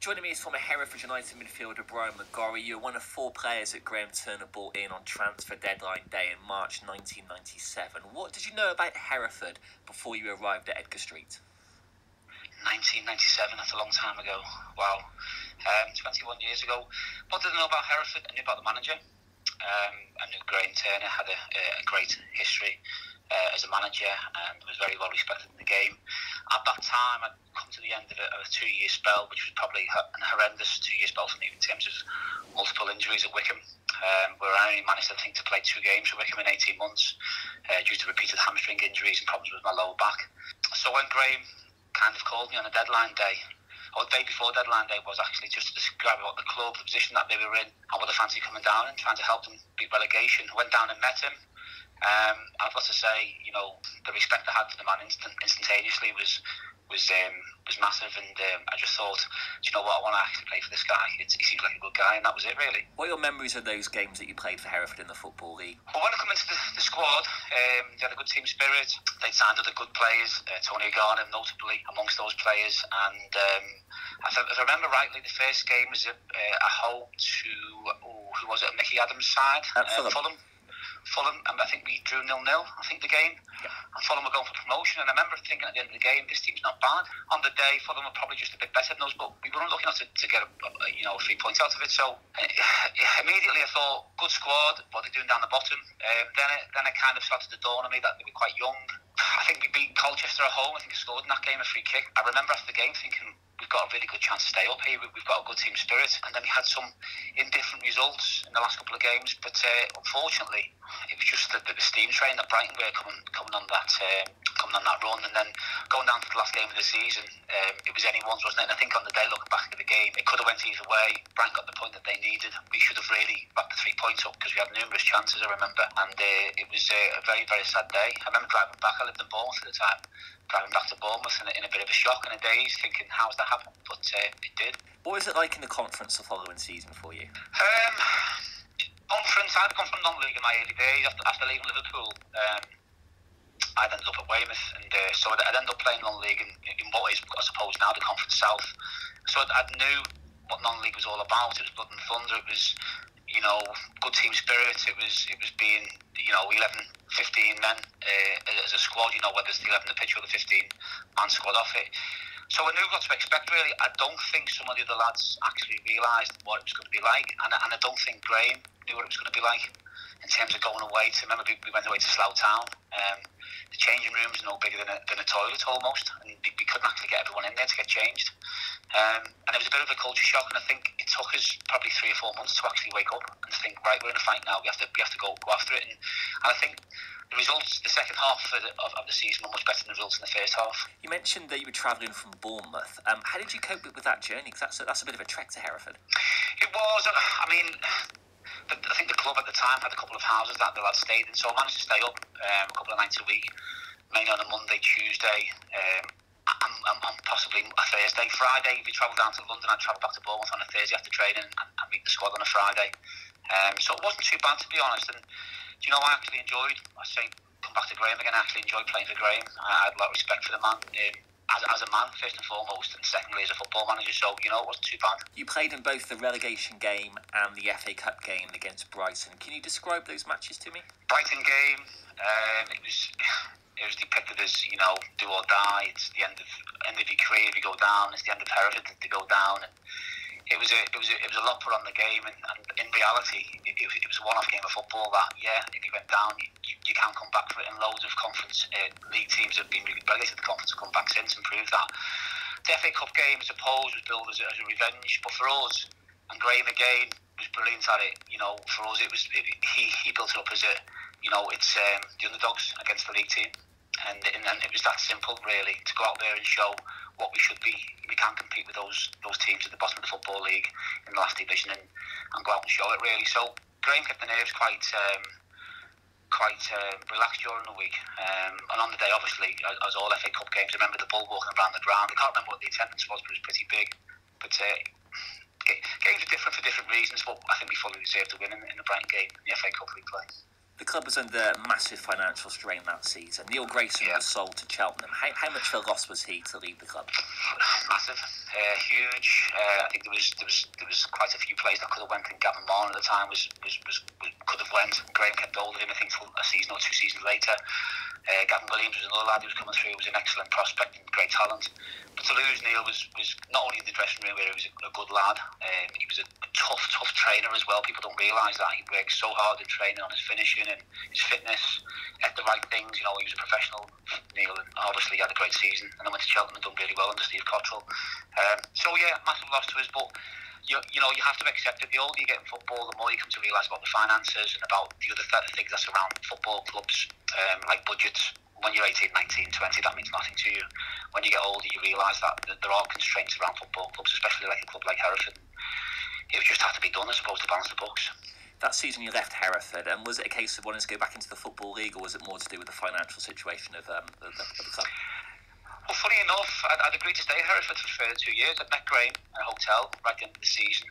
Joining me is former Hereford United midfielder Brian McGorry. You're one of 4 players that Graham Turner brought in on transfer deadline day in March 1997. What did you know about Hereford before you arrived at Edgar Street? 1997, that's a long time ago. Wow. 21 years ago. What did I know about Hereford? I knew about the manager. I knew Graham Turner had a great history as a manager and was very well respected in the game. At that time, I'd come to the end of a 2-year spell, which was probably an horrendous 2-year spell for me in terms of multiple injuries at Wycombe, where I only managed, I think, to play 2 games for Wycombe in 18 months due to repeated hamstring injuries and problems with my lower back. So when Graham kind of called me on a deadline day, or the day before deadline day, was actually just to describe what the club, the position that they were in, and what they fancy coming down and trying to help them beat relegation. I went down and met him. I've got to say, the respect I had for the man instantaneously was massive, and I just thought, do you know what, I want to actually play for this guy. He seems like a good guy, and that was it, really. What are your memories of those games that you played for Hereford in the Football League? Well, when I come into the squad, they had a good team spirit. They signed other good players, Tony Garner notably amongst those players, and if I remember rightly, the first game was at home to, who was it, Mickey Adams' side? Fulham, and I think we drew 0-0, I think, the game. Yeah. And Fulham were going for promotion, and I remember thinking at the end of the game, this team's not bad. On the day, Fulham were probably just a bit better than us, but we weren't looking to get 3 points out of it. So immediately I thought, good squad, what are they doing down the bottom? Then it kind of started to dawn on me that they were quite young. I think we beat Colchester at home. I think I scored in that game, a free kick. I remember after the game thinking, we've got a really good chance to stay up here. We've got a good team spirit. And then we had some indifferent results in the last couple of games. But unfortunately, it was just the steam train that Brighton were coming on that run. And then going down to the last game of the season, it was anyone's, wasn't it? And I think on the day, looking back at the game, it could have went either way. Brighton got the point that they needed. We should have really backed the 3 points up because we had numerous chances, I remember. And it was a very, very sad day. I remember driving back. I lived in Bournemouth at the time. Driving back to Bournemouth in a bit of a shock and a daze, thinking, how's that happened? But it did. What was it like in the conference the following season for you? Conference, I'd come from non-league in my early days. After leaving Liverpool, I'd ended up at Weymouth, and so I'd ended up playing non-league in what is, I suppose, now the Conference South. So I knew what non-league was all about. It was blood and thunder. It was, good team spirit. It was being, 11, 15 men as a squad, whether it's the 11 on the pitch or the 15-man squad off it. So I knew what to expect, really. I don't think some of the other lads actually realised what it was going to be like, and I don't think Graham knew what it was going to be like in terms of going away to, remember we went away to Slough Town. The changing room was no bigger than a toilet almost, and we couldn't actually get everyone in there to get changed. And it was a bit of a culture shock, and I think it took us probably 3 or 4 months to actually wake up and think, right, we're in a fight now. We have to go after it. And I think the results, the second half of the season, were much better than the results in the first half. You mentioned that you were travelling from Bournemouth. How did you cope with that journey? Because that's a bit of a trek to Hereford. It was. I mean, I think the club at the time had a couple of houses that the lads stayed in, so I managed to stay up a couple of nights a week, mainly on a Monday, Tuesday, and possibly a Thursday. Friday, we travelled down to London. I'd travel back to Bournemouth on a Thursday after training and meet the squad on a Friday. So it wasn't too bad, to be honest. And I actually enjoyed, come back to Graham again, I actually enjoyed playing for Graham. I had a lot of respect for the man, as a man, first and foremost, and secondly as a football manager, so, it wasn't too bad. You played in both the relegation game and the FA Cup game against Brighton. Can you describe those matches to me? Brighton game, it was depicted as, do or die. It's the end of your career if you go down. It's the end of Hereford to go down. And it was a lot put on the game, and in reality, it was a one-off game of football. That if you went down, you can come back for it. And loads of conference league teams have been relegated to the conference and come back since and proved that. The FA Cup game, I suppose, was billed as a revenge, but for us, and Graham again was brilliant at it. For us, he built it up as it's the underdogs against the league team. And it was that simple, really, to go out there and show what we should be. We can compete with those teams at the bottom of the Football League in the last division and go out and show it, really. So Graham kept the nerves quite relaxed during the week. And on the day, obviously, as all FA Cup games, I remember the bull walking around the ground. I can't remember what the attendance was, but it was pretty big. But games are different for different reasons, but I think we fully deserved to win in the Brighton game in the FA Cup league play. The club was under massive financial strain that season. Neil Grayson was sold to Cheltenham. How much of a loss was he to leave the club? Massive, huge. I think there was quite a few players that could have went, and Gavin Marn at the time could have went. Graham kept hold of him, I think, till a season or 2 seasons later. Gavin Williams was another lad who was coming through, was an excellent prospect and great talent. But to lose Neil was not only in the dressing room where he was a good lad, he was a tough trainer as well. People don't realise that. He worked so hard in training on his finishing and his fitness, ate the right things. You know, he was a professional, Neil, and obviously he had a great season. And then went to Cheltenham and done really well under Steve Cottrell. So yeah, massive loss to us, but you have to accept it. The older you get in football, the more you come to realise about the finances and about the other things that surround football clubs, like budgets. When you're 18, 19, 20, that means nothing to you. When you get older, you realise that there are constraints around football clubs, especially like a club like Hereford. It would just have to be done, I suppose, to balance the books. That season you left Hereford, and was it a case of wanting to go back into the Football League, or was it more to do with the financial situation of the club? Well, funny enough, I'd agreed to stay at Hereford for further 2 years. I'd met Graham in a hotel right at the end of the season.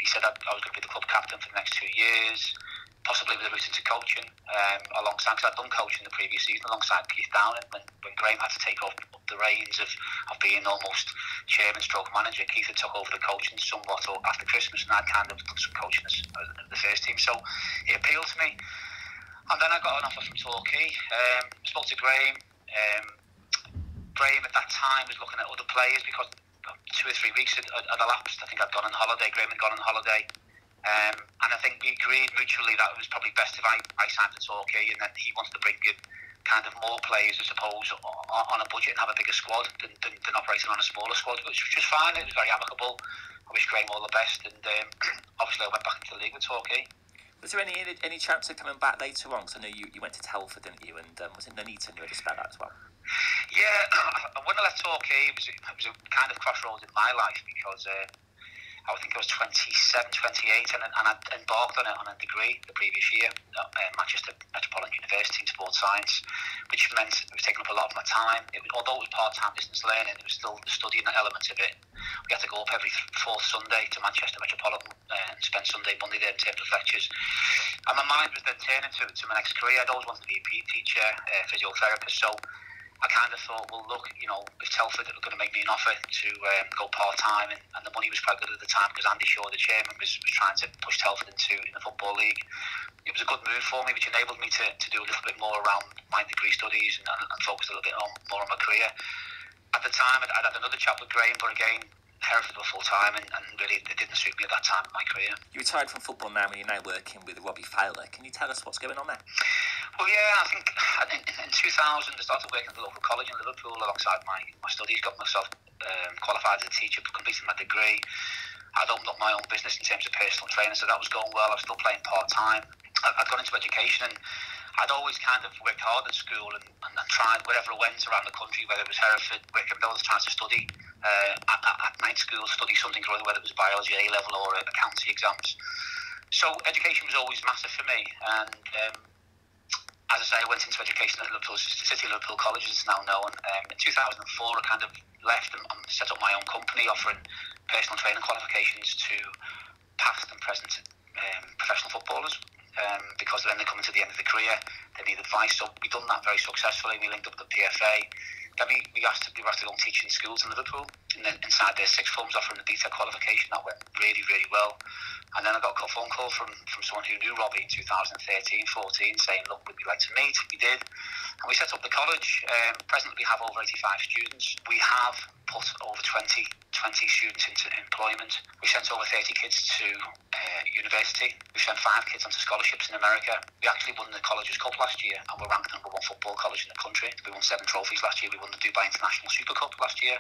He said I was going to be the club captain for the next 2 years, possibly with a route into coaching, alongside, because I'd done coaching the previous season alongside Keith Downing. When Graham had to take up the reins of being almost chairman stroke manager, Keith had took over the coaching somewhat after Christmas, and I'd kind of done some coaching as the first team. So it appealed to me. And then I got an offer from Torquay. Spoke to Graham. Graham at that time was looking at other players because 2 or 3 weeks had elapsed. I think I'd gone on holiday. Graham had gone on holiday. And I think we agreed mutually that it was probably best if I signed for Torquay, and then he wanted to bring in kind of more players, I suppose, on a budget and have a bigger squad than operating on a smaller squad, which was fine. It was very amicable. I wish Graham all the best, and obviously I went back into the league with Torquay. Was there any chance of coming back later on? Because I know you went to Telford, didn't you? And was it Nuneaton you had to spell that as well? Yeah, when I left Torquay, it was a kind of crossroads in my life because I think I was 27, 28, and I'd embarked on a degree the previous year at Manchester Metropolitan University in sports science, which meant it was taking up a lot of my time. Although it was part-time distance learning, it was still studying elements of it. We had to go up every fourth Sunday to Manchester Metropolitan and spend Sunday, Monday there in terms of lectures. And my mind was then turning to my next career. I'd always wanted to be a PE teacher, physiotherapist, so I kind of thought, well, look, if Telford were going to make me an offer to go part-time, and the money was quite good at the time because Andy Shaw, the chairman, was trying to push Telford in the Football League. It was a good move for me, which enabled me to do a little bit more around my degree studies and focus a little bit more on my career. At the time, I'd had another chat with Graham, but again, Hereford were full-time, and really it didn't suit me at that time in my career. You retired from football now, and you're now working with Robbie Fowler. Can you tell us what's going on there? Well, yeah, I think in 2000 I started working at the local college in Liverpool alongside my studies, got myself qualified as a teacher, completed my degree. I'd opened up my own business in terms of personal training, so that was going well. I was still playing part-time. I'd gone into education, and I'd always kind of worked hard at school and tried wherever I went around the country, whether it was Hereford, Wycombe, I was trying to study at night school, study something, whether it was biology A-level or accountancy exams. So education was always massive for me, and as I say, I went into education at Liverpool, City Liverpool College, as it's now known. In 2004, I kind of left and set up my own company, offering personal training qualifications to past and present professional footballers. Because then they're coming to the end of the career, they need advice. So we've done that very successfully. We linked up with the PFA. Then we were asked to go and teach in schools in Liverpool, and then inside their sixth forms offering the BTEC qualification. That went really, really well. And then I got a phone call from someone who knew Robbie in 2013-14 saying, look, would we like to meet? We did. And we set up the college. Presently we have over 85 students. We have put over 20 students into employment. We sent over 30 kids to university. We sent 5 kids onto scholarships in America. We actually won the Colleges Cup last year, and we're ranked #1 football college in the country. We won 7 trophies last year. We won the Dubai International Super Cup last year.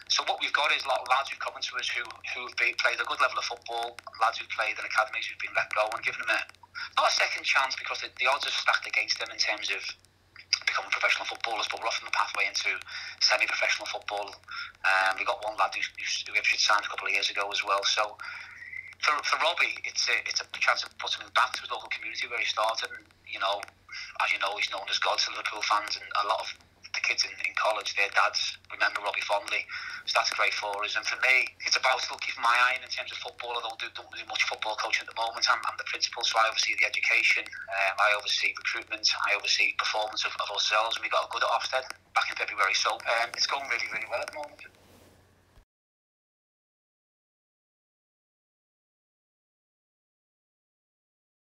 So what we've got is a lot of lads who've come into us who've played a good level of football, lads who've played in academies who've been let go, and given them not a second chance, because the odds are stacked against them in terms of becoming professional footballers, but we're often the pathway into semi-professional football. We got one lad who actually signed a couple of years ago as well. So for Robbie, it's a chance of putting him back to his local community where he started. And, as you know, he's known as God to Liverpool fans, and a lot of the kids in college, their dads remember Robbie fondly. So that's great for us. And for me, it's about still keeping my eye in terms of football. I don't do much football coaching at the moment. I'm the principal, so I oversee the education. I oversee recruitment. I oversee performance of ourselves. And we got good at Ofsted back in February. So it's going really, really well at the moment.